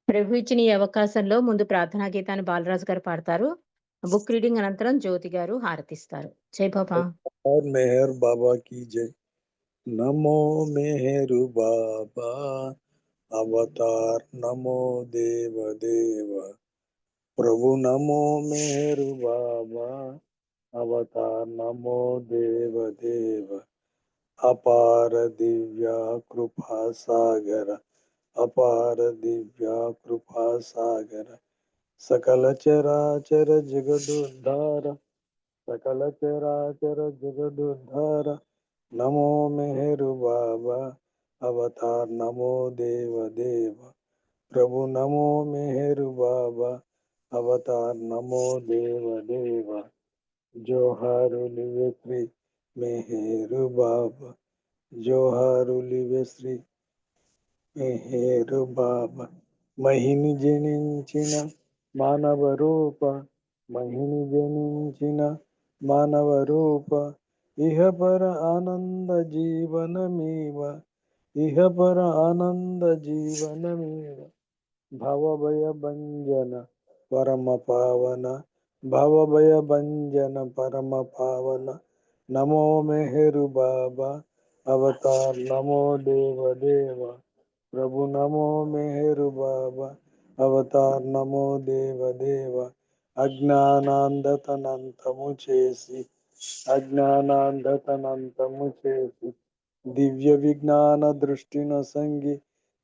ప్రభు ఇచ్చిన ఈ అవకాశంలో ముందు ప్రార్థనా గీతాన్ని బాలరాజు గారు పాడతారు. బుక్ రీడింగ్ అనంతరం జ్యోతి గారు హారతిస్తారు. జై బాబా. और मेहर बाबा की जय। नमो मेहरु बाबा अवतार नमो देव देव। प्रभु नमो मेहरु बाबा अवतार नमो देव देव। अपार दिव्या कृपा सागर अपार दिव्या कृपा सागर। सकल चराचर जगदुद्धार सकल चराचर जगदुद्धार। नमो मेहरु बाबा अवतार नमो देव देव। प्रभु नमो मेहरु बाबा अवतार नमो देव देव। जोहारुलिवे श्री मेहरु बाबा जोहारुलिवे श्री मेहरु बाबा। महिनि जनिंచిన మానవ రూప महिनि जनिंచిన మానవ రూప। ఇహ పర ఆనంద జీవనమేవ ఇహ పర ఆనంద జీవనమేవ। భవభయ భంజన పరమ పావన భవభయ భంజన పరమ పావన। నమో మెహరు బాబా అవతార్ నమో దేవ దేవ। ప్రభు నమో మెహరు బాబా అవతార్ నమో దేవ దేవ। అజ్ఞానాంధతనంతము చేసి అజ్ఞానాంధతనంతము చేసి దివ్య విజ్ఞాన దృష్టిన సంగి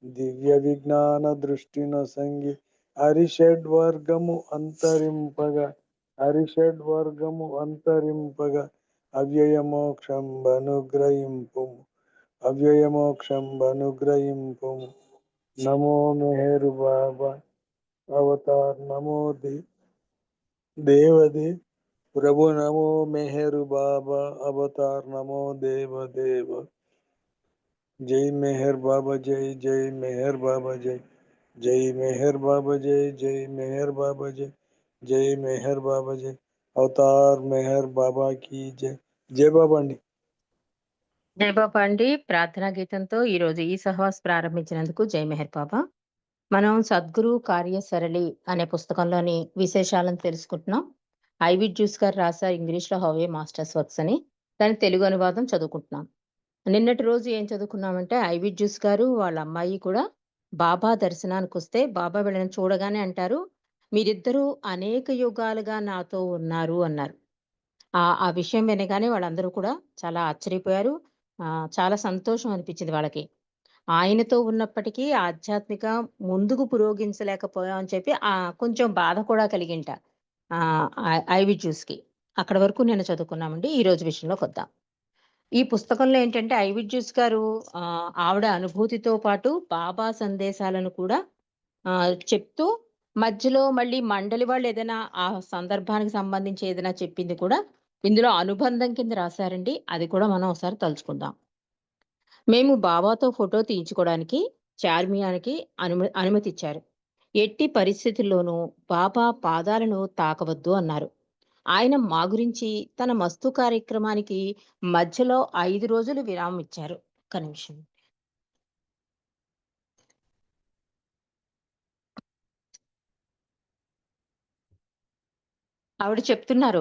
దివ్య విజ్ఞాన దృష్టిన సంగి। హరిషడ్వర్గము అంతరింపగా హరిషడ్వర్గము అంతరింపగా అవ్యయ మోక్షం అనుగ్రహింపు అవ్యయ మోక్షం అనుగ్రహింపు। నమో మెహరు బాబా అవతార్ నమో దేవదే। प्रभु नमो मेहरु बाबा अवतार नमो देव देव। जय मेहर बाबा जय जय मेहर बाबा जय जय मेहर बाबा जय जय मेहर बाबा जय जय मेहर बाबा जय। अवतार मेहर बाबा की जय। जय बाबा अंडी। జై బాబా అండి. ప్రార్థనా గీతంతో ఈరోజు ఈ సహవాస్ ప్రారంభించినందుకు జై మెహర్ బాబా. మనం సద్గురు కార్యసరళి అనే పుస్తకంలోని విశేషాలను తెలుసుకుంటున్నాం. ఐవిడ్ జ్యూస్ గారు రాశారు ఇంగ్లీష్లో హౌవే మాస్టర్స్ వర్క్స్ అని. దాని తెలుగు అనువాదం చదువుకుంటున్నాం. నిన్నటి రోజు ఏం చదువుకున్నామంటే ఐవిడ్ జ్యూస్ గారు వాళ్ళ అమ్మాయి కూడా బాబా దర్శనానికి వస్తే బాబా వీళ్ళని చూడగానే అంటారు, మీరిద్దరూ అనేక యుగాలుగా నాతో ఉన్నారు అన్నారు. ఆ విషయం వినగానే వాళ్ళందరూ కూడా చాలా ఆశ్చర్యపోయారు. చాలా సంతోషం అనిపించింది వాళ్ళకి. ఆయనతో ఉన్నప్పటికీ ఆధ్యాత్మిక ముందుకు పురోగించలేకపోయాం అని చెప్పి కొంచెం బాధ కూడా కలిగింట ఐవిడ్ జ్యూస్కి. అక్కడ వరకు నేను చదువుకున్నామండి. ఈ రోజు విషయంలోకి వద్దాం. ఈ పుస్తకంలో ఏంటంటే ఐవిడ్ జ్యూస్ గారు ఆవిడ అనుభూతితో పాటు బాబా సందేశాలను కూడా చెప్తూ మధ్యలో మళ్ళీ మండలి వాళ్ళు ఏదైనా ఆ సందర్భానికి సంబంధించి ఏదైనా చెప్పింది కూడా ఇందులో అనుబంధం కింద రాశారండి. అది కూడా మనం ఒకసారి తలుచుకుందాం. మేము బాబాతో ఫోటో తీయించుకోవడానికి చార్మియానికి అనుమతి ఇచ్చారు. ఎట్టి పరిస్థితుల్లోనూ బాబా పాదాలను తాకవద్దు అన్నారు. ఆయన మా గురించి తన మస్తు కార్యక్రమానికి మధ్యలో 5 రోజులు విరామం ఇచ్చారు. ఒక్క నిమిషం. ఆవిడ చెప్తున్నారు,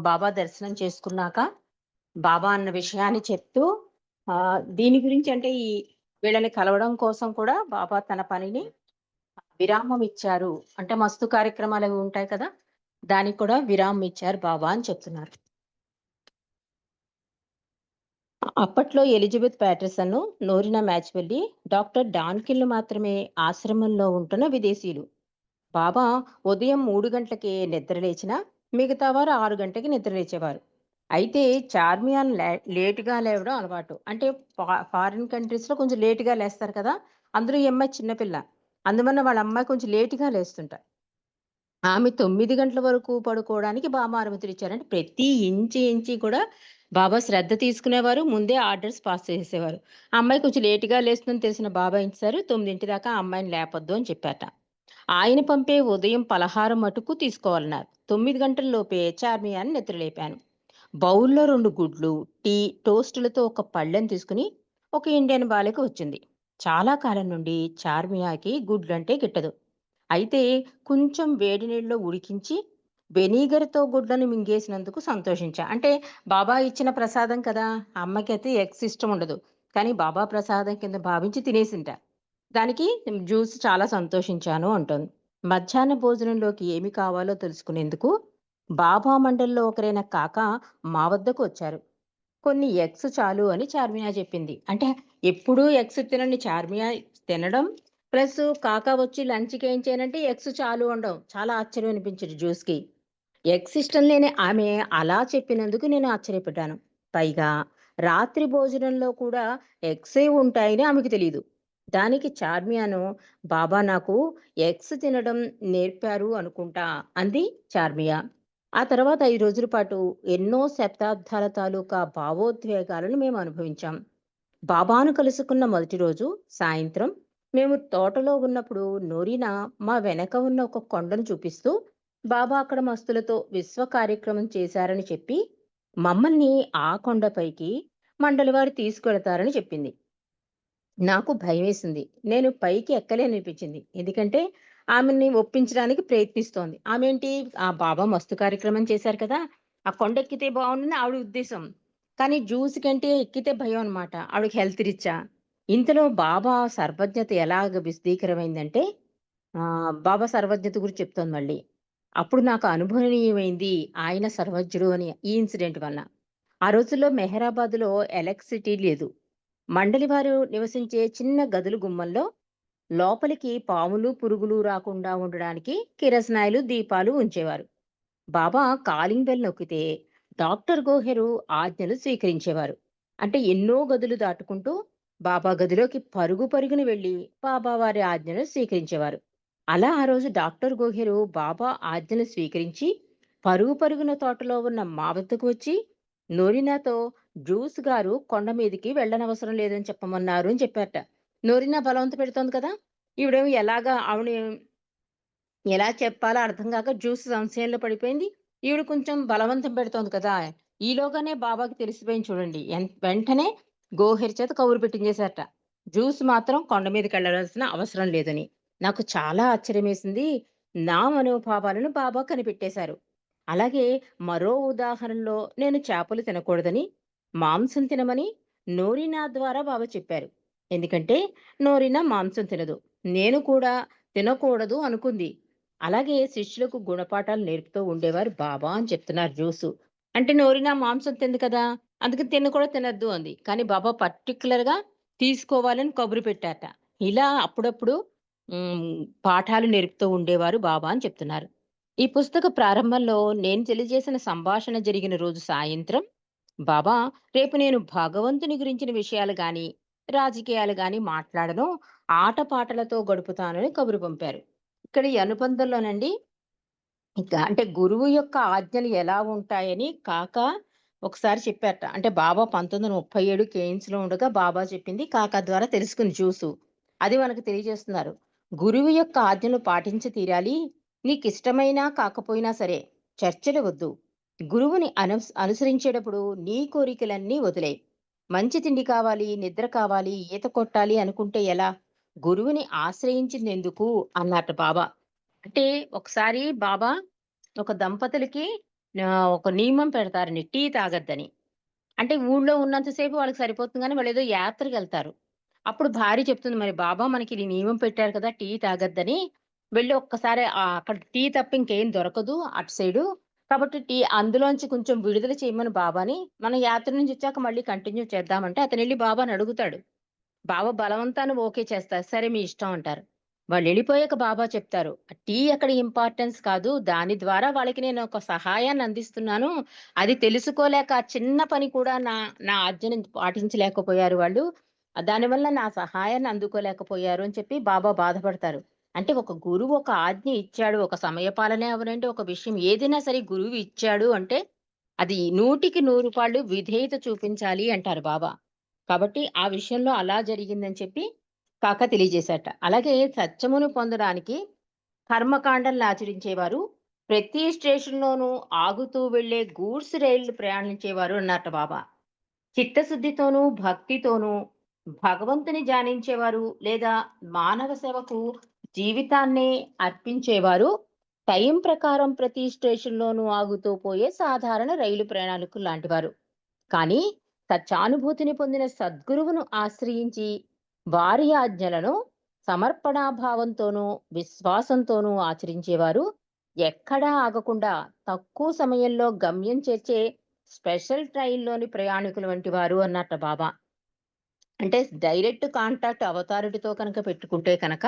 బాబా దర్శనం చేసుకున్నాక బాబా అన్న విషయాన్ని చెప్తూ దీని గురించి అంటే ఈ వీళ్ళని కలవడం కోసం కూడా బాబా తన పనిని విరామం ఇచ్చారు. అంటే మస్తు కార్యక్రమాలు అవి ఉంటాయి కదా, దానికి కూడా విరామం ఇచ్చారు బాబా అని చెప్తున్నారు. అప్పట్లో ఎలిజబెత్ ప్యాటర్సన్, నోరినా మ్యాచ్వెల్లీ, డాక్టర్ డాన్కిల్ మాత్రమే ఆశ్రమంలో ఉంటున్న విదేశీయులు. బాబా ఉదయం 3 గంటలకే నిద్ర లేచినా మిగతా వారు 6 గంటలకి నిద్ర లేచేవారు. అయితే చార్మియాన్ లేటుగా లేవడం అలవాటు. అంటే ఫారిన్ కంట్రీస్లో కొంచెం లేటుగా లేస్తారు కదా, అందులో ఈ అమ్మాయి చిన్నపిల్ల, అందువల్ల వాళ్ళ అమ్మాయి కొంచెం లేటుగా లేస్తుంటారు. ఆమె 9 గంటల వరకు పడుకోవడానికి బాబా అనుమతులు ఇచ్చారు. అంటే ప్రతి ఇంచి కూడా బాబా శ్రద్ధ తీసుకునేవారు. ముందే ఆర్డర్స్ పాస్ చేసేవారు. ఆ అమ్మాయి కొంచెం లేటుగా లేస్తుందని తెలిసిన బాబా ఏం చేశారు, 9 దాకా ఆ అమ్మాయిని లేపొద్దు అని చెప్పారట. ఆయన పంపే ఉదయం పలహారం మటుకు తీసుకోవాలన్నారు. 9 గంటల లోపే చార్మియాన్ని నిద్రలేపాను. బౌల్లో 2 గుడ్లు, టీ, టోస్టులతో ఒక పళ్ళెం తీసుకుని ఒక ఇండియన్ బాలిక వచ్చింది. చాలా కాలం నుండి చార్మియాకి గుడ్లంటే గిట్టదు. అయితే కొంచెం వేడి నీళ్ళలో ఉడికించి వెనిగర్‌తో గుడ్లను మింగేసినందుకు సంతోషించా. అంటే బాబా ఇచ్చిన ప్రసాదం కదా! అమ్మకైతే ఎగ్స్ ఇష్టం ఉండదు. కానీ బాబా ప్రసాదం కింద భావించి తినేసింట. దానికి జ్యూస్ చాలా సంతోషించాను అంటోంది. మధ్యాహ్న భోజనంలోకి ఏమి కావాలో తెలుసుకునేందుకు బాబా మండలిలో ఒకరైన కాక మా వద్దకు వచ్చారు. కొన్ని ఎగ్స్ చాలు అని చార్మియా చెప్పింది. అంటే ఎప్పుడూ ఎగ్స్ తినని చార్మియా తినడం, ప్లస్ కాకా వచ్చి లంచ్‌కి ఏం చేయనంటే ఎగ్స్ చాలు అనడం. చాలా ఆశ్చర్యం అనిపించింది జ్యూస్‌కి. ఎగ్స్ ఇష్టం లేని ఆమె అలా చెప్పినందుకు నేను ఆశ్చర్యపడ్డాను. పైగా రాత్రి భోజనంలో కూడా ఎగ్సే ఉంటాయని ఆమెకు తెలీదు. దానికి చార్మియాను, "బాబా నాకు ఎగ్స్ తినడం నేర్పారు అనుకుంటా" అంది చార్మియా. ఆ తర్వాత 5 రోజుల పాటు ఎన్నో శతాబ్దాల తాలూకా భావోద్వేగాలను మేము అనుభవించాం. బాబాను కలుసుకున్న మొదటి రోజు సాయంత్రం మేము తోటలో ఉన్నప్పుడు నోరినా మా వెనక ఉన్న ఒక కొండను చూపిస్తూ బాబా అక్కడ మస్తులతో విశ్వ కార్యక్రమం చేశారని చెప్పి మమ్మల్ని ఆ కొండపైకి మండలివారు తీసుకెళతారని చెప్పింది. నాకు భయమేసింది. నేను పైకి ఎక్కలేననిపించింది. ఎందుకంటే, ఆమెని ఒప్పించడానికి ప్రయత్నిస్తోంది. ఆమేంటి ఆ బాబా మస్తు కార్యక్రమం చేశారు కదా! ఆ కొండెక్కితే బావుండని ఆవిడ ఉద్దేశం. కానీ జ్యూస్ కంటే ఎక్కితే భయం అనమాట. ఆవిడకి హెల్త్ రీత్యా. ఇంతలో బాబా సర్వజ్ఞత ఎలాగ విశదీకరమైందంటే, బాబా సర్వజ్ఞత గురించి చెప్తోంది మళ్ళీ. అప్పుడు నాకు అనుభవనీయమైంది ఆయన సర్వజ్ఞుడు అని ఈ ఇన్సిడెంట్ వలన. ఆ రోజుల్లో మెహరాబాద్‌లో ఎలక్ట్రిసిటీ లేదు. మండలి వారు నివసించే చిన్న గదులు గుమ్మంలో లోపలికి పాములు, పురుగులు రాకుండా ఉండడానికి కిరసనాయిలు, దీపాలు ఉంచేవారు. బాబా కాలింగ్ బెల్ నొక్కితే డాక్టర్ గోహెరు ఆజ్ఞలు స్వీకరించేవారు. అంటే ఎన్నో గదులు దాటుకుంటూ బాబా గదిలోకి పరుగు పరుగున వెళ్లి బాబా వారి ఆజ్ఞలు స్వీకరించేవారు. అలా ఆ రోజు డాక్టర్ గోహెరు బాబా ఆజ్ఞలు స్వీకరించి పరుగు పరుగున తోటలో ఉన్న మా వద్దకు వచ్చి నోరినాతో జ్యూస్ గారు కొండ మీదికి వెళ్ళనవసరం లేదని చెప్పమన్నారు అని చెప్పారట. నోరినా బలవంత పెడుతోంది కదా! ఈవిడేమో ఎలాగా ఆవిడ ఎలా చెప్పాలో అర్థం గాక జ్యూస్ సంశయంలో పడిపోయింది. ఈవిడ కొంచెం బలవంతం పెడుతోంది కదా! ఈలోగానే బాబాకి తెలిసిపోయింది చూడండి. వెంటనే గోహెర్ చేత కబురు పెట్టించేశారట. జ్యూస్ మాత్రం కొండ మీదకెళ్ళాల్సిన అవసరం లేదని. నాకు చాలా ఆశ్చర్యమేసింది. నా మనోభావాలను బాబా కనిపెట్టేశారు. అలాగే మరో ఉదాహరణలో నేను చేపలు తినకూడదని, మాంసం తినమని నోరినా ద్వారా బాబా చెప్పారు. ఎందుకంటే నోరినా మాంసం తినదు. నేను కూడా తినకూడదు అనుకుంది. అలాగే శిష్యులకు గుణపాఠాలు నేర్పుతూ ఉండేవారు బాబా అని చెప్తున్నారు జోసు. అంటే నోరినా మాంసం తింది కదా! అందుకని తిన్న కూడా తినొద్దు అంది. కానీ బాబా పర్టిక్యులర్‌గా తీసుకోవాలని కబురు పెట్టారట. ఇలా అప్పుడప్పుడు హ్మ్. పాఠాలు నేర్పుతూ ఉండేవారు బాబా అని చెప్తున్నారు. ఈ పుస్తక ప్రారంభంలో నేను తెలియజేసిన సంభాషణ జరిగిన రోజు సాయంత్రం బాబా రేపు నేను భగవంతుని గురించిన విషయాలు గాని, రాజకీయాలు గాని మాట్లాడను. ఆటపాటలతో గడుపుతానని కబురు పంపారు. ఇక్కడ ఈ అనుబంధంలోనండి ఇక అంటే గురువు యొక్క ఆజ్ఞలు ఎలా ఉంటాయని ఒకసారి చెప్పారట. అంటే బాబా 1937 కేయిన్స్‌లో ఉండగా బాబా చెప్పింది కాకా ద్వారా తెలుసుకుంది చూసు. అది మనకు తెలియజేస్తున్నారు. గురువు యొక్క ఆజ్ఞలు పాటించి తీరాలి. నీకిష్టమైనా కాకపోయినా సరే చర్చలు వద్దు. గురువుని అనుసరించేటప్పుడు నీ కోరికలన్నీ వదిలేయి. మంచి తిండి కావాలి, నిద్ర కావాలి, ఈత కొట్టాలి అనుకుంటే ఎలా? గురువుని ఆశ్రయించిందెందుకు అన్నారట బాబా. అంటే ఒకసారి బాబా ఒక దంపతులకి ఒక నియమం పెడతారండి. టీ తాగొద్దని. అంటే ఊళ్ళో ఉన్నంత సేపు వాళ్ళకి సరిపోతుంది గానీ, వాళ్ళేదో యాత్రకెళ్తారు. అప్పుడు భార్య చెప్తుంది, "మరి బాబా మనకి ఈ నియమం పెట్టారు కదా! టీ తాగొద్దని. వెళ్లి ఒక్కసారి అక్కడ టీ తప్ప ఇంకేం దొరకదు అటు సైడు. కాబట్టి అందులోంచి కొంచెం విడుదల చేయమను బాబాని. మనం యాత్ర నుంచి వచ్చాక మళ్ళీ కంటిన్యూ చేద్దామంటే" అతనెళ్లి బాబాని అడుగుతాడు. బాబా బలవంతాన ఓకే చేస్తారు. సరే మీ ఇష్టం అంటారు. వాళ్ళెళ్ళిపోయాక బాబా చెప్తారు. టీ అక్కడ ఇంపార్టెన్స్ కాదు. దాని ద్వారా వాళ్ళకి నేను ఒక సహాయాన్ని అందిస్తున్నాను. అది తెలుసుకోలేక ఆ చిన్న పని కూడా నా ఆజ్ఞని పాటించలేకపోయారు వాళ్ళు. దానివల్ల నా సహాయాన్ని అందుకోలేకపోయారు అని చెప్పి బాబా బాధపడతారు. అంటే ఒక గురువు ఒక ఆజ్ఞ ఇచ్చాడు. ఒక సమయపాలనే అవ్వనండి, ఒక విషయం ఏదైనా సరే గురువు ఇచ్చాడు అంటే అది 100కి 100 పాళ్ళు విధేయత చూపించాలి అంటారు బాబా. కాబట్టి ఆ విషయంలో అలా జరిగిందని చెప్పి తెలియజేశారట. అలాగే సత్యమును పొందడానికి కర్మకాండలను ఆచరించేవారు. ప్రతి స్టేషన్‌లోనూ ఆగుతూ వెళ్ళే గూడ్స్ రైళ్లు ప్రయాణించేవారు అన్నారట బాబా. చిత్తశుద్ధితోనూ, భక్తితోనూ భగవంతుని ధ్యానించేవారు లేదా మానవ సేవకు జీవితాన్ని అర్పించేవారు టైం ప్రకారం ప్రతి స్టేషన్‌లోనూ ఆగుతూ పోయే సాధారణ రైలు ప్రయాణికులు లాంటివారు. కానీ సత్యానుభూతిని పొందిన సద్గురువును ఆశ్రయించి వారి ఆజ్ఞలను సమర్పణాభావంతోనూ విశ్వాసంతోనూ ఆచరించేవారు ఎక్కడా ఆగకుండా తక్కువ సమయంలో గమ్యం చేర్చే స్పెషల్ ట్రైన్లోని ప్రయాణికుల వంటి వారు అన్నట్ట బాబా. అంటే డైరెక్ట్ కాంటాక్ట్ అవతారిటీతో కనుక పెట్టుకుంటే కనుక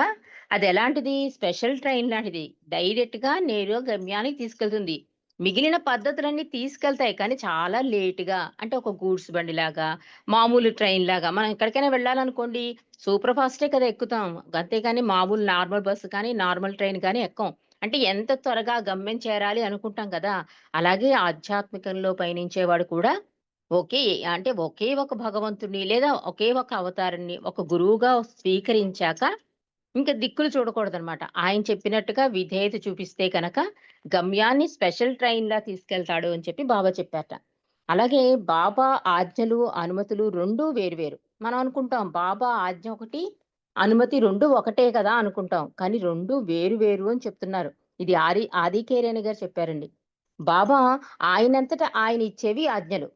అది ఎలాంటిది స్పెషల్ ట్రైన్ లాంటిది. డైరెక్ట్‌గా నేరుగా గమ్యానికి తీసుకెళ్తుంది. మిగిలిన పద్ధతులన్నీ తీసుకెళ్తాయి. కానీ చాలా లేట్‌గా అంటే ఒక గూడ్స్ బండిలాగా, మామూలు ట్రైన్‌లాగా మనం ఎక్కడికైనా వెళ్ళాలనుకోండి సూపర్ ఫాస్టే కదా ఎక్కుతాం. అంతేగాని మామూలు నార్మల్ బస్సు కానీ, నార్మల్ ట్రైన్ కానీ ఎక్కం. అంటే ఎంత త్వరగా గమ్యం చేరాలి అనుకుంటాం కదా! అలాగే ఆధ్యాత్మికంలో పయనించేవాడు కూడా ఒకే ఒక భగవంతుడిని లేదా ఒకే ఒక అవతారాన్ని ఒక గురువుగా స్వీకరించాక ఇంక దిక్కులు చూడకూడదనమాట. ఆయన చెప్పినట్టుగా విధేయత చూపిస్తే కనుక గమ్యాన్ని స్పెషల్ ట్రైన్‌లా తీసుకెళ్తాడు అని చెప్పి బాబా చెప్పారట. అలాగే బాబా ఆజ్ఞలు, అనుమతులు 2 వేరు వేరు. మనం అనుకుంటాం బాబా ఆజ్ఞ ఒకటి, అనుమతి 2 ఒకటే కదా అనుకుంటాం. కానీ 2 వేరు వేరు అని చెప్తున్నారు. ఇది ఆదికేరేని గారు చెప్పారండి. బాబా ఆయనంతట ఆయన ఇచ్చేవి ఆజ్ఞలు.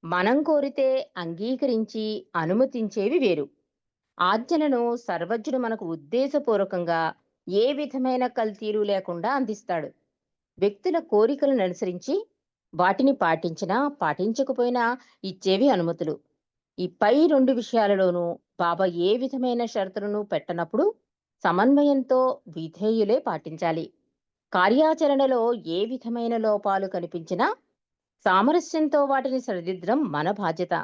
మనం కోరితే అంగీకరించి అనుమతించేవి వేరు. ఆజ్ఞలను సర్వజ్ఞుడు మనకు ఉద్దేశపూర్వకంగా ఏ విధమైన కల్తీలు లేకుండా అందిస్తాడు. వ్యక్తుల కోరికలను అనుసరించి వాటిని పాటించినా పాటించకపోయినా ఇచ్చేవి అనుమతులు. ఈ పై 2 విషయాలలోనూ బాబా ఏ విధమైన షరతులను పెట్టనప్పుడు సమన్వయంతో విధేయులే పాటించాలి. కార్యాచరణలో ఏ విధమైన లోపాలు కనిపించినా సామరస్యంతో వాటిని సరిదిద్దడం మన బాధ్యత.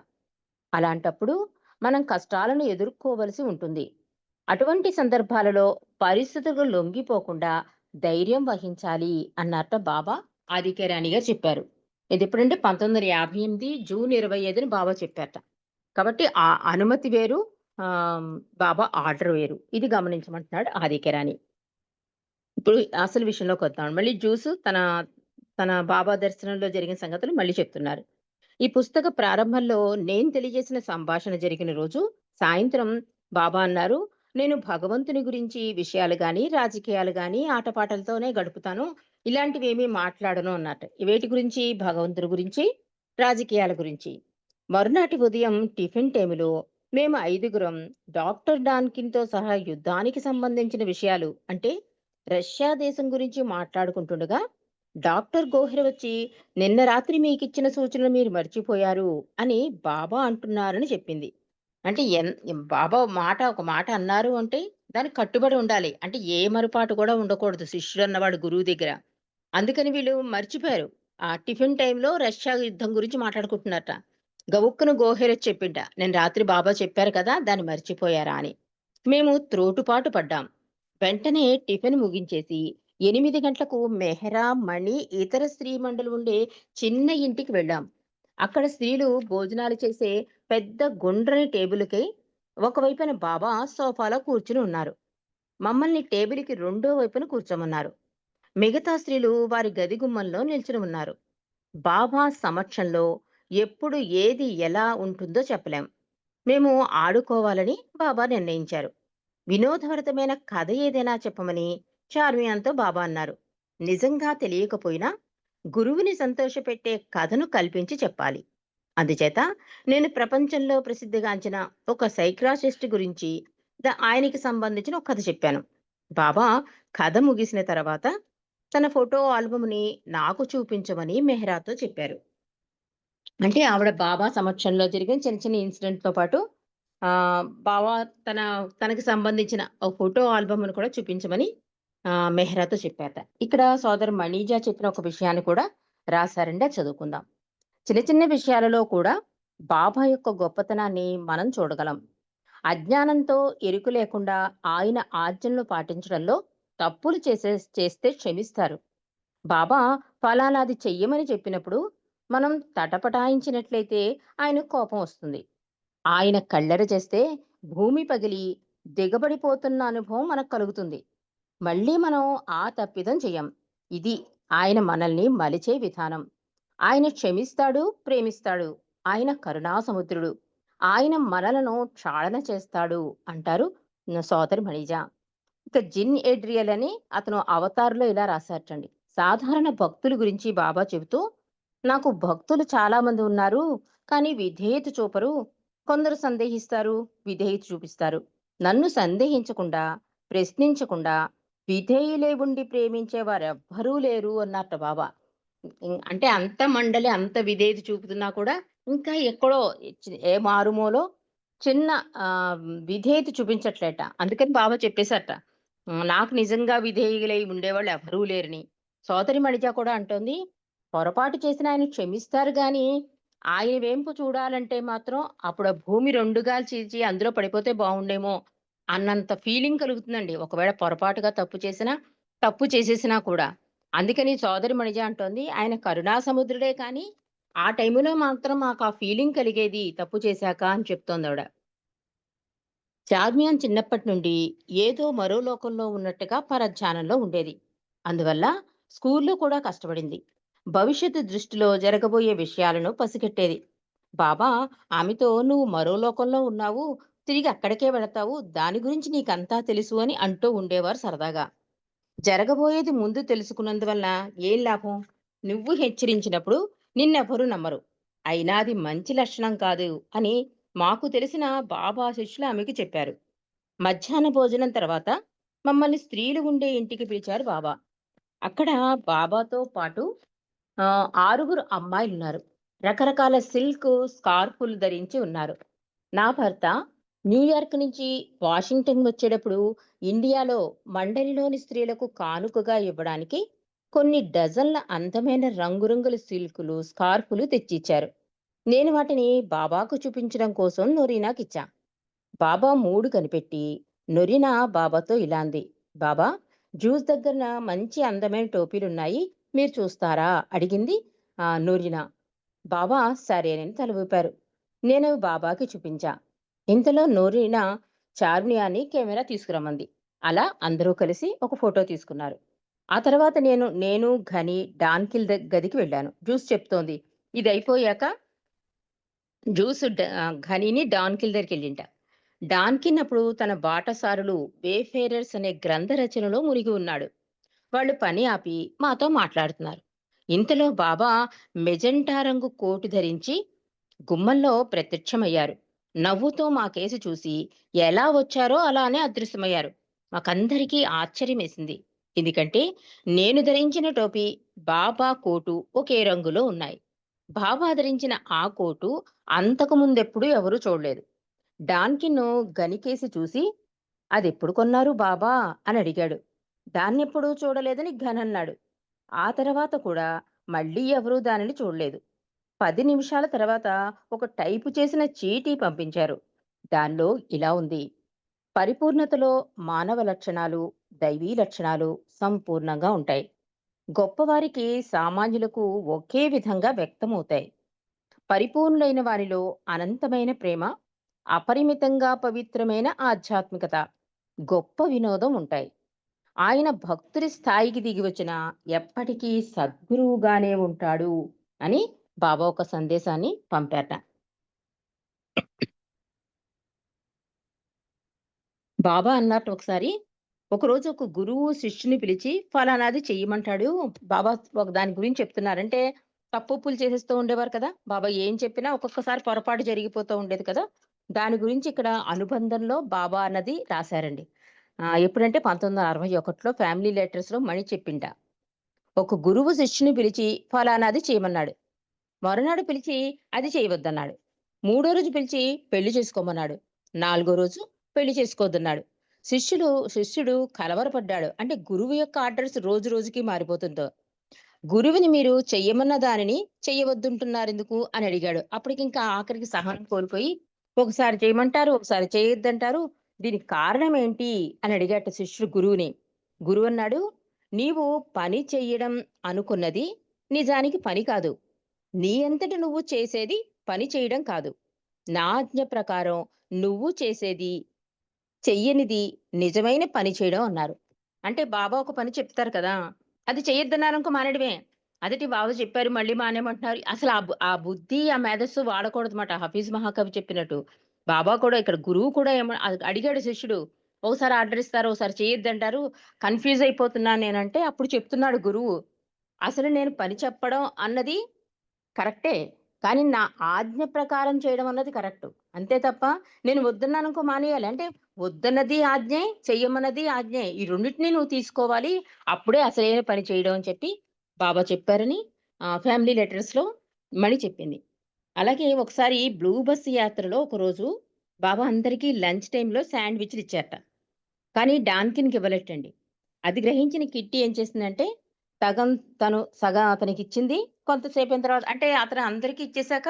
అలాంటప్పుడు మనం కష్టాలను ఎదుర్కోవలసి ఉంటుంది. అటువంటి సందర్భాలలో పరిస్థితులకు లొంగిపోకుండా ధైర్యం వహించాలి అన్నట్ట బాబా ఆదిక్యరాణి గారు చెప్పారు. ఇది ఎప్పుడంటే 1958 జూన్ 25ని బాబా చెప్పారట. కాబట్టి ఆ అనుమతి వేరు, బాబా ఆర్డర్ వేరు. ఇది గమనించమంటున్నాడు ఆదిక్యరాణి. ఇప్పుడు అసలు విషయంలోకొద్దాం. మళ్ళీ తన తన బాబా దర్శనంలో జరిగిన సంగతులు మళ్ళీ చెప్తున్నారు. ఈ పుస్తక ప్రారంభంలో నేను తెలియజేసిన సంభాషణ జరిగిన రోజు సాయంత్రం బాబా అన్నారు, "నేను భగవంతుని గురించి విషయాలు గాని, రాజకీయాలు గాని, ఆటపాటలతోనే గడుపుతాను. ఇలాంటివేమీ మాట్లాడను" అన్నట్టు. వేటి గురించి? భగవంతుడి గురించి, రాజకీయాల గురించి. మరునాటి ఉదయం టిఫిన్ టైములో మేము ఐదుగురం డాక్టర్ డాన్కిన్‌తో సహా యుద్ధానికి సంబంధించిన విషయాలు అంటే రష్యా దేశం గురించి మాట్లాడుకుంటుండగా డాక్టర్ గోహెర్ వచ్చి నిన్న రాత్రి మీకిచ్చిన సూచనలు మీరు మర్చిపోయారు అని బాబా అంటున్నారని చెప్పింది. అంటే బాబా ఒక మాట అన్నారు అంటే దానికి కట్టుబడి ఉండాలి. అంటే ఏ మరుపాటు కూడా ఉండకూడదు శిష్యుడన్నవాడు గురువు దగ్గర. అందుకని వీళ్ళు మర్చిపోయారు. ఆ టిఫిన్ టైమ్‌లో రష్యా యుద్ధం గురించి మాట్లాడుకుంటున్నారట. గవుక్కున గోహెర్ వచ్చి చెప్పింట. "నేను రాత్రి బాబా చెప్పారు కదా! దాన్ని మర్చిపోయారా" అని. మేము త్రోటుపాటు పడ్డాం. వెంటనే టిఫిన్ ముగించేసి 8 గంటలకు మెహ్రా, మణి, ఇతర స్త్రీమండలు ఉండే చిన్న ఇంటికి వెళ్ళాం. అక్కడ స్త్రీలు భోజనాలు చేసే పెద్ద గుండ్రని టేబుల్‌కి ఒకవైపున బాబా సోఫాలో కూర్చుని ఉన్నారు. మమ్మల్ని టేబుల్‌కి రెండో వైపున కూర్చోమన్నారు. మిగతా స్త్రీలు వారి గది గుమ్మంలో నిల్చుని ఉన్నారు. బాబా సమక్షంలో ఎప్పుడు ఏది ఎలా ఉంటుందో చెప్పలేం. మేము ఆడుకోవాలని బాబా నిర్ణయించారు. వినోదభరితమైన కథ ఏదైనా చెప్పమని చార్మియాన్‌తో బాబా అన్నారు. నిజంగా తెలియకపోయినా గురువుని సంతోషపెట్టే కథను కల్పించి చెప్పాలి. అందుచేత నేను ప్రపంచంలో ప్రసిద్ధిగాంచిన ఒక సైకియాట్రిస్ట్ గురించి ఆయనకి సంబంధించిన ఒక కథ చెప్పాను. బాబా కథ ముగిసిన తర్వాత తన ఫోటో ఆల్బమ్‌ని నాకు చూపించమని మెహ్రాతో చెప్పారు. అంటే ఆవిడ బాబా సమక్షంలో జరిగిన చిన్న చిన్న ఇన్సిడెంట్‌తో పాటు బాబా తన తనకి సంబంధించిన ఒక ఫోటో ఆల్బమ్‌ను కూడా చూపించమని మెహ్రాతో చెప్పారట. ఇక్కడ సోదరి మణిజా చెప్పిన ఒక విషయాన్ని కూడా రాశారండి. అది చదువుకుందాం. చిన్న చిన్న విషయాలలో కూడా బాబా యొక్క గొప్పతనాన్ని మనం చూడగలం. అజ్ఞానంతో ఎరుక లేకుండా ఆయన ఆజ్ఞలను పాటించడంలో తప్పులు చేస్తే క్షమిస్తారు. బాబా ఫలానాది చెయ్యమని చెప్పినప్పుడు మనం తటపటాయించినట్లయితే ఆయనకు కోపం వస్తుంది. ఆయన కళ్ళెర చేస్తే భూమి పగిలి దిగబడిపోతున్న అనుభవం మనకు కలుగుతుంది. మళ్ళీ మనం ఆ తప్పిదం చెయ్యం. ఇది ఆయన మనల్ని మలిచే విధానం. ఆయన క్షమిస్తాడు, ప్రేమిస్తాడు. ఆయన కరుణా సముద్రుడు. ఆయన మనలను క్షాళన చేస్తాడు అంటారు సోదరి మణిజ. ఇక జిన్ ఏడ్రియల్ అని అతను 'అవతార్‌లో' ఇలా రాశారటండి. సాధారణ భక్తుల గురించి బాబా చెబుతూ, "నాకు భక్తులు చాలా మంది ఉన్నారు. కానీ విధేయత చూపరు. కొందరు సందేహిస్తారు, విధేయత చూపిస్తారు. నన్ను సందేహించకుండా, ప్రశ్నించకుండా, విధేయులై ఉండి ప్రేమించే వారెవ్వరూ లేరు" అన్నారట బాబా. అంటే అంత మండలి అంత విధేయత చూపుతున్నా కూడా ఇంకా ఎక్కడో ఏ మారుమూలో చిన్న విధేయత చూపించట్లేట. అందుకని బాబా చెప్పేసారట. నాకు నిజంగా విధేయులై ఉండేవాళ్ళు ఎవరూ లేరని. సోదరి మణిజ కూడా అంటోంది, పొరపాటు చేసిన ఆయన క్షమిస్తారు గానీ, ఆయన వేంపు చూడాలంటే మాత్రం అప్పుడు ఆ భూమి రెండుగా చీల్చి అందులో పడిపోతే బావుండేమో అన్నంత ఫీలింగ్ కలుగుతుందండి. ఒకవేళ పొరపాటుగా తప్పు చేసేసినా కూడా. అందుకని సోదరి మణిజ అంటోంది, ఆయన కరుణా సముద్రుడే కానీ, ఆ టైములో మాత్రం మాకా ఫీలింగ్ కలిగేది తప్పు చేశాక అని చెప్తోందావిడ. చార్మియాన్ చిన్నప్పటి నుండి ఏదో మరో లోకంలో ఉన్నట్టుగా పరధ్యానంలో ఉండేది. అందువల్ల స్కూల్లో కూడా కష్టపడింది. భవిష్యత్తు దృష్టిలో జరగబోయే విషయాలను పసిగట్టేది. బాబా ఆమెతో "నువ్వు మరో లోకంలో ఉన్నావు, తిరిగి అక్కడికే వెళతావు, దాని గురించి నీకంతా తెలుసు" అని అంటూ ఉండేవారు సరదాగా. జరగబోయేది ముందు తెలుసుకున్నందువల్ల ఏం లాభం? నువ్వు హెచ్చరించినప్పుడు నిన్నెవరూ నమ్మరు. అయినా అది మంచి లక్షణం కాదు అని మాకు తెలిసిన బాబా శిష్యులు ఆమెకు చెప్పారు. మధ్యాహ్న భోజనం తర్వాత మమ్మల్ని స్త్రీలు ఉండే ఇంటికి పిలిచారు బాబా. అక్కడ బాబాతో పాటు ఆరుగురు అమ్మాయిలున్నారు. రకరకాల సిల్క్ స్కార్ఫులు ధరించి ఉన్నారు. నా భర్త న్యూయార్క్ నుంచి వాషింగ్టన్ వచ్చేటప్పుడు ఇండియాలో మండలిలోని స్త్రీలకు కానుకగా ఇవ్వడానికి కొన్ని డజన్ల అందమైన రంగురంగుల సిల్కులు, స్కార్ఫులు తెచ్చిచ్చారు. నేను వాటిని బాబాకు చూపించడం కోసం నొరీనాకిచ్చా. బాబా మూడు కనిపెట్టి నొరినా బాబాతో ఇలా అంది, "బాబా, జ్యూస్ దగ్గర మంచి అందమైన టోపీలున్నాయి, మీరు చూస్తారా?" అడిగింది నొరినా. బాబా సరేనని తల ఊపారు. నేను బాబాకి చూపించా. ఇంతలో నోరినా చార్మియాని కెమెరా తీసుకురమ్మంది. అలా అందరూ కలిసి ఒక ఫోటో తీసుకున్నారు. ఆ తర్వాత నేను డాన్కిల్ గదికి వెళ్ళాను. జ్యూస్ చెప్తోంది. ఇది అయిపోయాక ఘనీని డాన్కిల్ దగ్గరికెళ్ళింట. డాన్కిన్ అప్పుడు తన బాటసారులు వేఫేరర్స్ అనే గ్రంథ రచనలో మునిగి ఉన్నాడు. వాళ్ళు పని ఆపి మాతో మాట్లాడుతున్నారు. ఇంతలో బాబా మెజెంటా రంగు కోటు ధరించి గుమ్మంలో ప్రత్యక్షమయ్యారు. నవ్వుతో మా కేసి చూసి ఎలా వచ్చారో అలానే అదృశ్యమయ్యారు. మాకందరికీ ఆశ్చర్యమేసింది. ఎందుకంటే నేను ధరించిన టోపీ, బాబా కోటు ఒకే రంగులో ఉన్నాయి. బాబా ధరించిన ఆ కోటు అంతకు ముందెప్పుడు ఎవరూ చూడలేదు. డాన్కిన్ను గనికేసి చూసి, "అదెప్పుడు కొన్నారు బాబా?" అని అడిగాడు. దాన్నెప్పుడూ చూడలేదని ఘనన్నాడు. ఆ తర్వాత కూడా మళ్ళీ ఎవరూ దానిని చూడలేదు. 10 నిమిషాల తర్వాత ఒక టైపు చేసిన చీటీ పంపించారు. దానిలో ఇలా ఉంది: పరిపూర్ణతలో మానవ లక్షణాలు, దైవీ లక్షణాలు సంపూర్ణంగా ఉంటాయి. గొప్పవారికి సామాన్యులకు ఒకే విధంగా వ్యక్తమవుతాయి. పరిపూర్ణులైన వారిలో అనంతమైన ప్రేమ, అపరిమితంగా పవిత్రమైన ఆధ్యాత్మికత, గొప్ప వినోదం ఉంటాయి. ఆయన భక్తుడి స్థాయికి దిగి వచ్చిన ఎప్పటికీ సద్గురువుగానే ఉంటాడు అని బాబా ఒక సందేశాన్ని పంపారట. బాబా అన్నట్టు ఒకసారి, ఒకరోజు ఒక గురువు శిష్యుని పిలిచి ఫలానాది చెయ్యమంటాడు. బాబా ఒక దాని గురించి చెప్తున్నారంటే తప్పులు చేసేస్తూ ఉండేవారు కదా! బాబా ఏం చెప్పినా ఒక్కొక్కసారి పొరపాటు జరిగిపోతూ ఉండేది కదా! దాని గురించి ఇక్కడ అనుబంధంలో బాబా అన్నది రాశారండి. ఎప్పుడంటే 1961లో ఫ్యామిలీ లెటర్స్‌లో మణి చెప్పింట. ఒక గురువు శిష్యుని పిలిచి ఫలానాది చేయమన్నాడు. మరునాడు పిలిచి అది చేయవద్దన్నాడు. మూడో రోజు పిలిచి పెళ్లి చేసుకోమన్నాడు. నాలుగో రోజు పెళ్లి చేసుకోవద్దన్నాడు. శిష్యుడు కలవరపడ్డాడు. అంటే గురువు యొక్క ఆర్డర్స్ రోజు రోజుకి మారిపోతుందో. గురువుని మీరు చెయ్యమన్న దానిని చెయ్యవద్దంటున్నారెందుకు అని అడిగాడు. అప్పటికింకా ఆఖరికి సహనం కోల్పోయి, ఒకసారి చేయమంటారు, ఒకసారి చేయొద్దంటారు. దీనికి కారణం ఏంటి అని అడిగాట శిష్యుడు గురువుని. గురువన్నాడు, "నీవు పని చెయ్యడం అనుకున్నది నిజానికి పని కాదు. నీ అంతట నువ్వు చేసేది పని చేయడం కాదు. నా ఆజ్ఞ ప్రకారం నువ్వు చేసేది, చెయ్యనిది నిజమైన పని చేయడం" అన్నారు. అంటే బాబా ఒక పని చెప్తారు కదా! అది చెయ్యొద్దన్నారనుకో మానేయడమే. అదేంటి బావ చెప్పారు మళ్ళీ మానేయమంటున్నారు. అసలు ఆ బుద్ధి, ఆ మేధస్సు వాడకూడదన్నమాట. హఫీజ్ మహాకవి చెప్పినట్టు. బాబా కూడా ఇక్కడ గురువు కూడా అడిగాడు శిష్యుడు. "ఓసారి ఆర్డర్ ఇస్తారు, ఓసారి చేయొద్దంటారు. కన్‌ఫ్యూజ్ అయిపోతున్నాను నేనంటే" అప్పుడు చెప్తున్నాడు గురువు. అసలు నేను పని చెప్పడం అన్నది కరెక్టే. కానీ నా ఆజ్ఞ ప్రకారం చేయడం అన్నది కరెక్టు. అంతే తప్ప నేను వద్దన్నాననుకో మానేయాలి. అంటే వద్దన్నది ఆజ్ఞే, చెయ్యమన్నది ఆజ్ఞే. ఈ రెండిటిని నువ్వు తీసుకోవాలి. అప్పుడే అసలైన పని చేయడం అని చెప్పి బాబా చెప్పారని ఫ్యామిలీ లెటర్స్‌లో మణి చెప్పింది. అలాగే ఒకసారి బ్లూ బస్ యాత్రలో ఒకరోజు బాబా అందరికీ లంచ్ టైమ్‌లో శాండ్‌విచ్‌లు ఇచ్చారట. కానీ డాన్కిన్‌కి ఇవ్వలేటండి. అది గ్రహించిన కిట్టి ఏం చేసిందంటే, సగం సగం అతనికిచ్చింది. కొంతసేపయిన తర్వాత అంటే అతను అందరికి ఇచ్చేసాక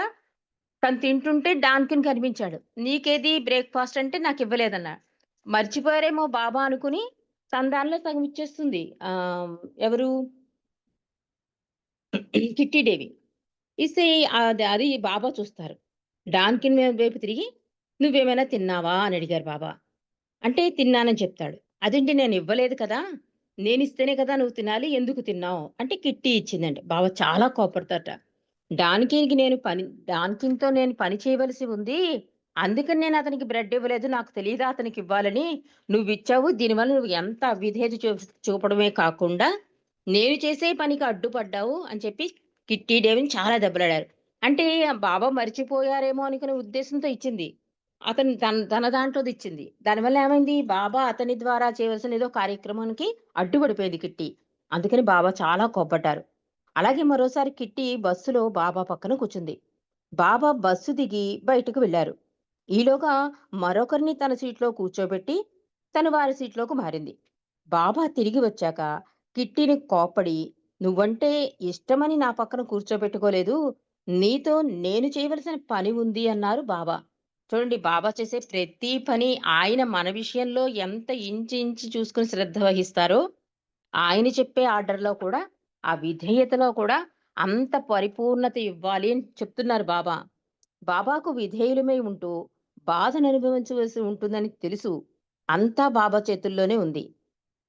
తను తింటుంటే డాన్కిన్ కనిపించాడు. "నీకేది బ్రేక్‌ఫాస్ట్" అంటే నాకివ్వలేదన్నాడు. మర్చిపోయారేమో బాబా అనుకుని తన దానిలో సగం ఇచ్చేస్తుంది. ఎవరు కిట్టి డేవి. ఇస్తే అది బాబా చూస్తారు. డాన్కిన్ వైపు తిరిగి "నువ్వేమైనా తిన్నావా?" అని అడిగారు బాబా. అంటే తిన్నానని చెప్తాడు. అదేంటి నేనివ్వలేదు కదా! నేనిస్తేనే కదా నువ్వు తినాలి. ఎందుకు తిన్నావు? అంటే కిట్టి ఇచ్చిందండి. బావ చాలా కోపడతారట. డాన్‌కిన్‌కి నేను పని డాన్‌కిన్‌తో నేను పని చేయవలసి ఉంది. అందుకని నేను అతనికి బ్రెడ్ ఇవ్వలేదు. నాకు తెలీదా అతనికివ్వాలని. నువ్విచ్చావు. దీనివల్ల నువ్వు ఎంత అవిధేయత చూపడమే కాకుండా, నేను చేసే పనికి అడ్డుపడ్డావు అని చెప్పి కిట్టి డేవిని చాలా దెబ్బలాడారు. అంటే బావ మర్చిపోయారేమో అనుకునే ఉద్దేశంతో ఇచ్చింది. అతను తన దాంట్లోదిచ్చింది. దానివల్ల ఏమైంది? బాబా అతని ద్వారా చేయవలసిన ఏదో కార్యక్రమానికి అడ్డుపడిపోయింది కిట్టి. అందుకని బాబా చాలా కోప్పడ్డారు. అలాగే మరోసారి కిట్టి బస్సులో బాబా పక్కన కూర్చుంది. బాబా బస్సు దిగి బయటకు వెళ్లారు. ఈలోగా మరొకరిని తన సీట్లో కూర్చోబెట్టి తను వారి సీట్లోకి మారింది. బాబా తిరిగి వచ్చాక కిట్టిని కోప్పడి, "నువ్వంటే ఇష్టమని నా పక్కన కూర్చోబెట్టుకోలేదు. నీతో నేను చేయవలసిన పని ఉంది" అన్నారు బాబా. చూడండి బాబా చేసే ప్రతి పని ఆయన మన విషయంలో ఎంత ఇంచి ఇంచి చూసుకొని శ్రద్ధ వహిస్తారో, ఆయన చెప్పే ఆర్డర్‌లో కూడా, ఆ విధేయతలో కూడా అంత పరిపూర్ణత ఇవ్వాలి అని చెప్తున్నారు బాబా. బాబాకు విధేయులమై ఉంటూ, బాధను అనుభవించవలసి ఉంటుందని తెలుసు. అంతా బాబా చేతుల్లోనే ఉంది.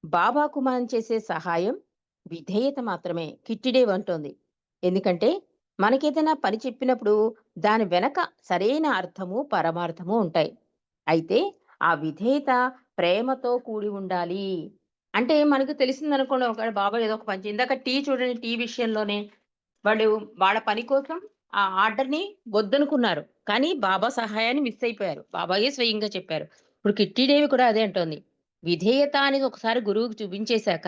బాబాకు మనం చేసే సహాయం, విధేయత మాత్రమే కిట్టిడే అంటోంది. ఎందుకంటే, మనకేదైనా పని చెప్పినప్పుడు దాని వెనక సరైన అర్థము, పరమార్థము ఉంటాయి. అయితే ఆ విధేయత ప్రేమతో కూడి ఉండాలి. అంటే మనకు తెలిసిందనుకోండి ఒక బాబా ఏదో ఒక పని ఇందాక టీ చూడండి టీ విషయంలోనే వాళ్ళు వాళ్ళ పని కోసం ఆ ఆర్డర్‌ని వద్దనుకున్నారు. కానీ బాబా సహాయాన్ని మిస్ అయిపోయారు. బాబాయే స్వయంగా చెప్పారు. ఇప్పుడు కిట్టీ దేవి కూడా అదే అంటోంది. విధేయత అనేది ఒకసారి గురువుకి చూపించేశాక,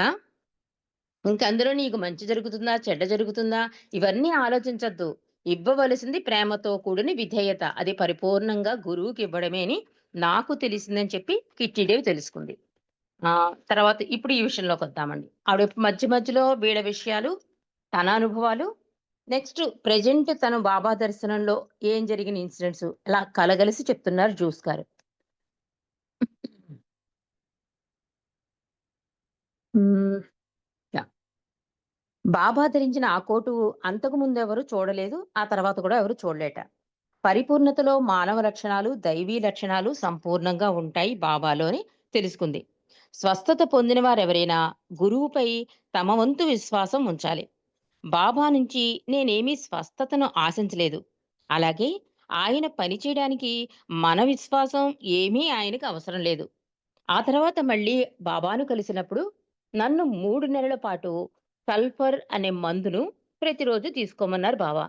ఇంక అందులో నీకు మంచి జరుగుతుందా? చెడ్డ జరుగుతుందా? ఇవన్నీ ఆలోచించొద్దు. ఇవ్వవలసింది ప్రేమతో కూడిన విధేయత. అది పరిపూర్ణంగా గురువుకివ్వడమే అని నాకు తెలిసిందని చెప్పి కిట్టీ దేవి తెలుసుకుంది. తర్వాత ఇప్పుడు ఈ విషయంలోకొద్దామండి. ఆవిడ మధ్య మధ్యలో వీళ్ళ విషయాలు, తన అనుభవాలు, నెక్స్ట్ ప్రెజెంట్ తను బాబా దర్శనంలో ఏం జరిగిన ఇన్సిడెంట్స్ ఇలా కలగలిసి చెప్తున్నారు జూస్ గారు. హ్మ్. యాహ్! బాబా ధరించిన ఆ కోటు అంతకు ముందెవరు చూడలేదు. ఆ తర్వాత కూడా ఎవరు చూడలేట. పరిపూర్ణతలో మానవ లక్షణాలు, దైవీ లక్షణాలు సంపూర్ణంగా ఉంటాయి బాబాలో అని తెలుసుకుంది. స్వస్థత పొందిన వారెవరైనా గురువుపై తమ వంతు విశ్వాసం ఉంచాలి. బాబా నుంచి నేనేమీ స్వస్థతను ఆశించలేదు. అలాగే ఆయన పని చేయడానికి మన విశ్వాసం ఏమీ ఆయనకు అవసరం లేదు. ఆ తర్వాత మళ్ళీ బాబాను కలిసినప్పుడు నన్ను 3 నెలల పాటు సల్ఫర్ అనే మందును ప్రతిరోజు తీసుకోమన్నారు బాబా.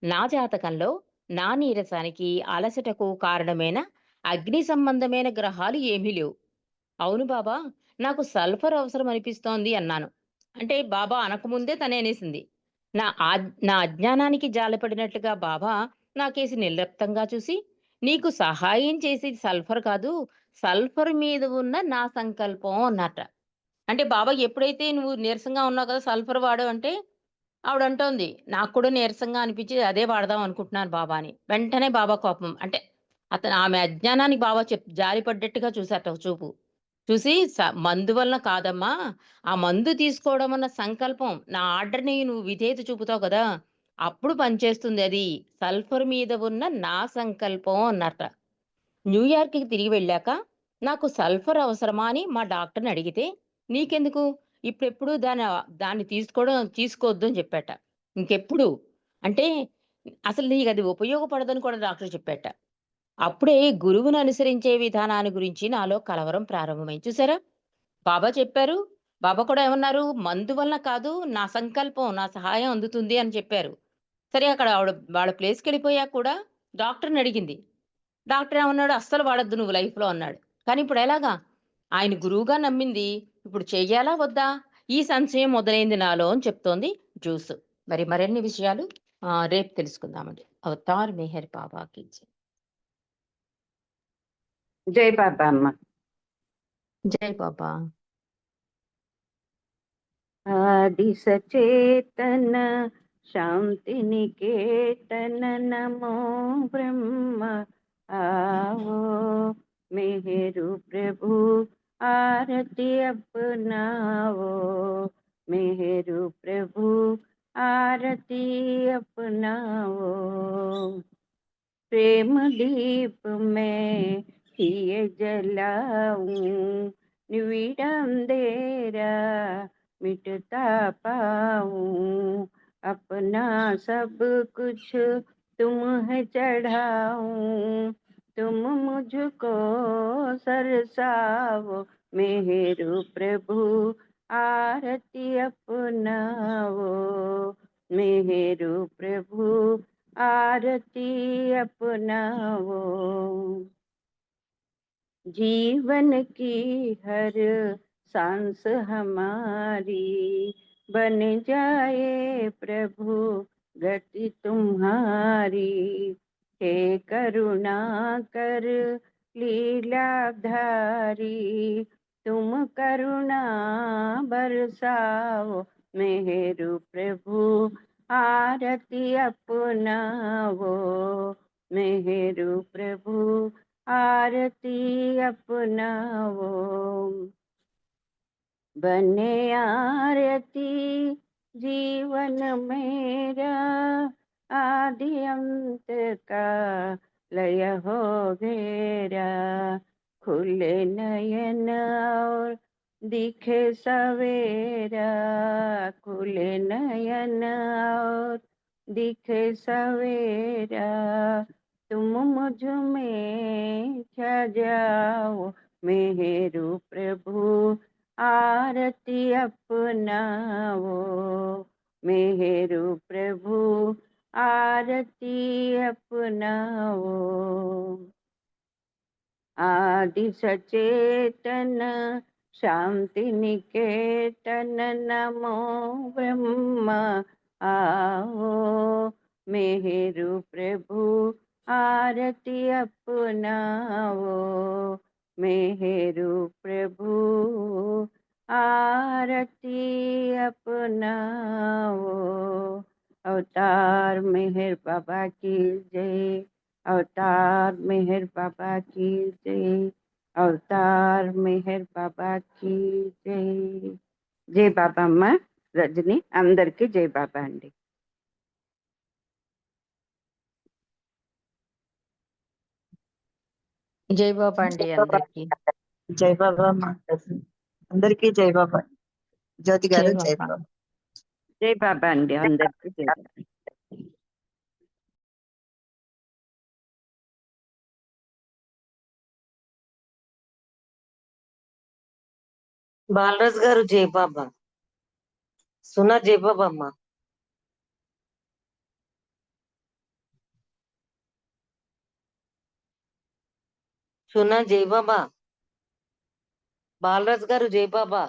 నా జాతకంలో నా నీరసానికి, అలసటకు కారణమైన అగ్ని సంబంధమైన గ్రహాలు ఏమీ లేవు. అవును బాబా! నాకు సల్ఫర్ అవసరం అనిపిస్తోంది అన్నాను. అంటే బాబా అనకముందే తనే అనేసింది. నా అజ్ఞానానికి జాలిపడినట్లుగా బాబా నాకేసి నిర్లిప్తంగా చూసి, "నీకు సహాయం చేసేది సల్ఫర్ కాదు, సల్ఫర్ మీద ఉన్న నా సంకల్పం" అన్నట్ట. అంటే బాబా ఎప్పుడైతే "నువ్వు నీరసంగా ఉన్నావు కదా! సల్ఫర్ వాడు" అంటే ఆవిడంటోంది, "నాకు కూడా నీరసంగా అనిపించి అదే వాడదాం అనుకుంటున్నాను బాబా" అని. వెంటనే బాబా కోపం అంటే ఆమె అజ్ఞానానికి బాబా జాలి పడ్డట్టుగా చూసారట ఒక చూపు. చూసి మందు వలన కాదమ్మా! ఆ మందు తీసుకోవడం అన్న సంకల్పం, నా ఆర్డర్‌ని నువ్వు విధేయత చూపుతావు కదా! అప్పుడు పనిచేస్తుంది అది. సల్ఫర్ మీద ఉన్న నా సంకల్పం అన్నారట. న్యూయార్క్‌కి తిరిగి వెళ్ళాక, నాకు సల్ఫర్ అవసరమా అని మా డాక్టర్‌ని అడిగితే, "నీకెందుకు? ఇప్పుడెప్పుడు దాన్ని తీసుకోవద్దు అని చెప్పాట. ఇంకెప్పుడు. అంటే అసలు నీకది ఉపయోగపడదని కూడా డాక్టర్ చెప్పాట. అప్పుడే గురువును అనుసరించే విధానాన్ని గురించి నాలో కలవరం ప్రారంభమైంది. చూసారా? బాబా చెప్పారు. బాబా కూడా ఏమన్నారు? మందు వలన కాదు, నా సంకల్పం, నా సహాయం అందుతుంది అని చెప్పారు. సరే అక్కడ వాళ్ళ ప్లేస్‌కెళ్ళిపోయాక కూడా డాక్టర్‌నడిగింది. డాక్టర్ ఏమన్నాడు? "అస్సలు వాడొద్దు నువ్వు లైఫ్‌లో" అన్నాడు. కానీ ఇప్పుడెలాగా? ఆయన గురువుగా నమ్మింది ఇప్పుడు చెయ్యాలా? వద్దా? ఈ సంశయం మొదలైంది నాలో అని చెప్తోంది జ్యూస్. మరిన్ని విషయాలు రేపు తెలుసుకుందామండి. అవతార్ మెహర్ బాబాకి జై. జై బాబా అమ్మ. జై బాబా. ఆది సచేతన శాంతి నికేతన నమో బ్రహ్మ आओ मेहरु प्रभु आरती अपनाओ मेहरु प्रभु आरती अपनाओ प्रेम दीप में दिए जलाऊं निविड़ अंधेरा मिटता पाऊं अपना सब कुछ तुम है चढ़ाऊं तुम मुझको सरसाओ मेहरु प्रभु आरती अपनाओ मेहरु प्रभु आरती अपनाओ जीवन की हर सांस हमारी बन जाए प्रभु गति तुम्हारी हे करुणा कर लीलाधारी तुम करुणा बरसाओ मेहरु प्रभु आरती अपनाओ मेहरु प्रभु आरती अपनाओ बने आरती जीवन मेरा आदि अंत का लय हो घेरा खुले नयन और दिखे सवेरा खुले नयन और दिखे सवेरा तुम मुझ में छा जाओ मेहरु प्रभु आरती अपनाओ मेहरु प्रभु आरती अपनाओ आदि सचेतन शांति निकेतन नमो ब्रह्म आओ मेहरु प्रभु आरती अपनाओ मेहरु प्रभु आरती अपनाओ अवतार मेहर बाबा की जय अवतार मेहर बाबा की जय अवतार मेहर बाबा की जय जय बाबा अम्मा रजनी अंदर की जय बाबा अंडी జై బాబా అండి అందరికి. జై బాబా అందరికి జై బాబా. జ్యోతి జై గారు జై బాబా. బాబా. जय बाबा अंडी अंदर की जय बाबा. బాలరాజ్ గారు జై బాబా. సునా జై బాబా అమ్మా. సునా జై బాబా. బాలరాజ్ గారు జై బాబా.